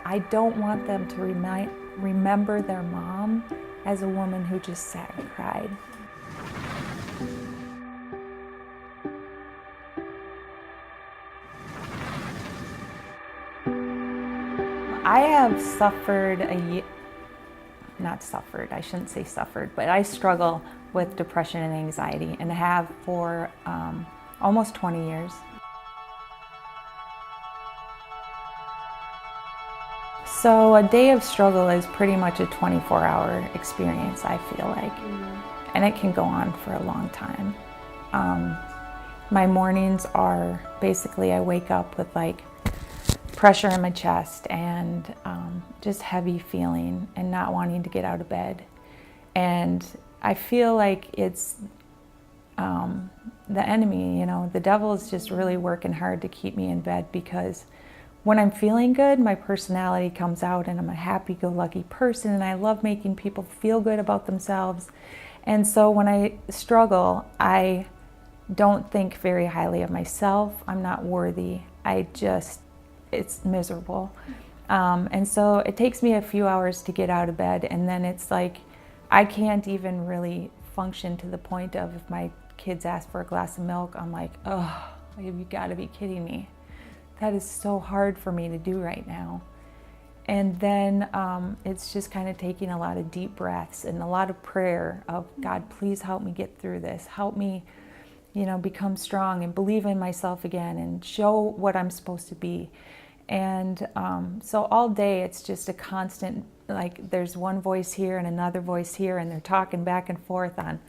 I don't want them to remember their mom as a woman who just sat and cried. I have suffered not suffered, I shouldn't say suffered, but I struggle with depression and anxiety and have for almost 20 years. So a day of struggle is pretty much a 24-hour experience, I feel like, and it can go on for a long time. My mornings are basically I wake up with like pressure in my chest and just heavy feeling and not wanting to get out of bed. And I feel like it's the enemy, the devil is just really working hard to keep me in bed, because when I'm feeling good, my personality comes out and I'm a happy-go-lucky person and I love making people feel good about themselves. And so when I struggle, I don't think very highly of myself. I'm not worthy. It's miserable. And so it takes me a few hours to get out of bed, and then it's like I can't even really function to the point of if my kids ask for a glass of milk, I'm like, oh, you gotta be kidding me. That is so hard for me to do right now. And then it's just kind of taking a lot of deep breaths and a lot of prayer of, God, please help me get through this. Help me, become strong and believe in myself again and show what I'm supposed to be. And so all day it's just a constant, like there's one voice here and another voice here, and they're talking back and forth on,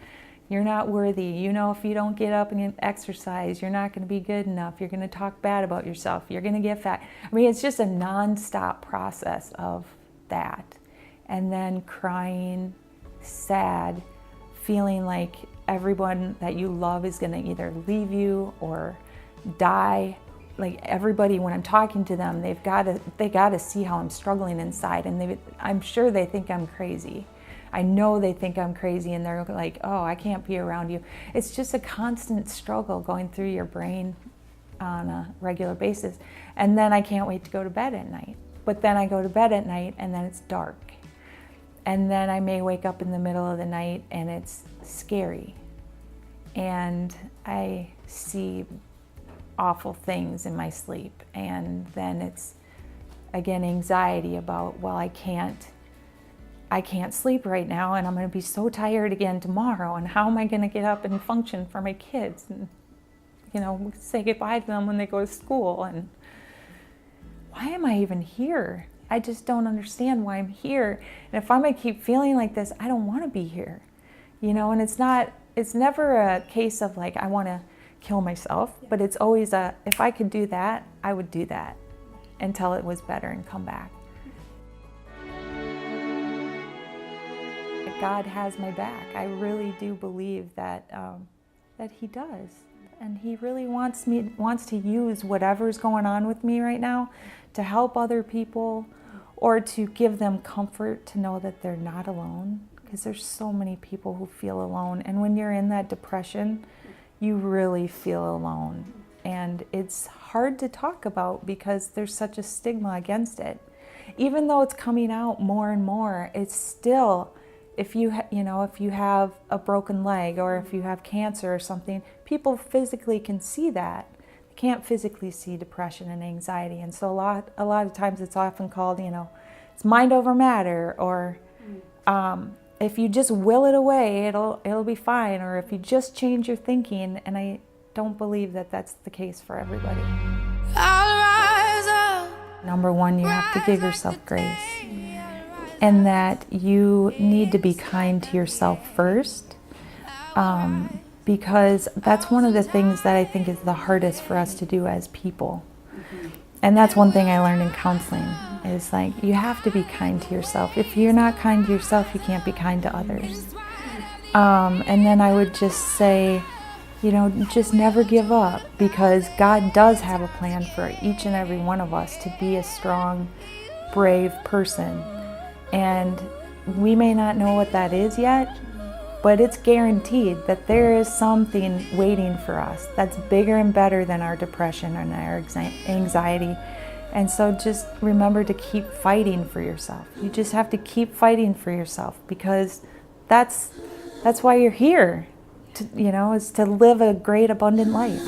you're not worthy. If you don't get up and exercise, you're not going to be good enough. You're going to talk bad about yourself. You're going to get fat. I mean, it's just a nonstop process of that. And then crying, sad, feeling like everyone that you love is going to either leave you or die. Like everybody, when I'm talking to them, they got to see how I'm struggling inside, and I'm sure they think I'm crazy. I know they think I'm crazy, and they're like, oh, I can't be around you. It's just a constant struggle going through your brain on a regular basis. And then I can't wait to go to bed at night. But then I go to bed at night and then it's dark. And then I may wake up in the middle of the night and it's scary. And I see awful things in my sleep. And then it's, again, anxiety about, well, I can't sleep right now, and I'm going to be so tired again tomorrow, and how am I going to get up and function for my kids and, say goodbye to them when they go to school, and why am I even here? I just don't understand why I'm here. And if I'm going to keep feeling like this, I don't want to be here, and it's never a case of like, I want to kill myself, but it's always if I could do that, I would do that until it was better and come back. God has my back. I really do believe that He does, and He really wants to use whatever's going on with me right now to help other people, or to give them comfort to know that they're not alone, because there's so many people who feel alone, and when you're in that depression, you really feel alone, and it's hard to talk about because there's such a stigma against it. Even though it's coming out more and more, it's still, if you have a broken leg or if you have cancer or something, people physically can see that. They can't physically see depression and anxiety. And so a lot of times it's often called, it's mind over matter, or if you just will it away, it'll be fine. Or if you just change your thinking, and I don't believe that that's the case for everybody. Number one, you have to give yourself grace. And that you need to be kind to yourself first, because that's one of the things that I think is the hardest for us to do as people. And that's one thing I learned in counseling, is like, you have to be kind to yourself. If you're not kind to yourself, you can't be kind to others. And then I would just say, just never give up, because God does have a plan for each and every one of us to be a strong, brave person. And we may not know what that is yet, but it's guaranteed that there is something waiting for us that's bigger and better than our depression and our anxiety. And so just remember to keep fighting for yourself. You just have to keep fighting for yourself, because that's why you're here, is to live a great, abundant life.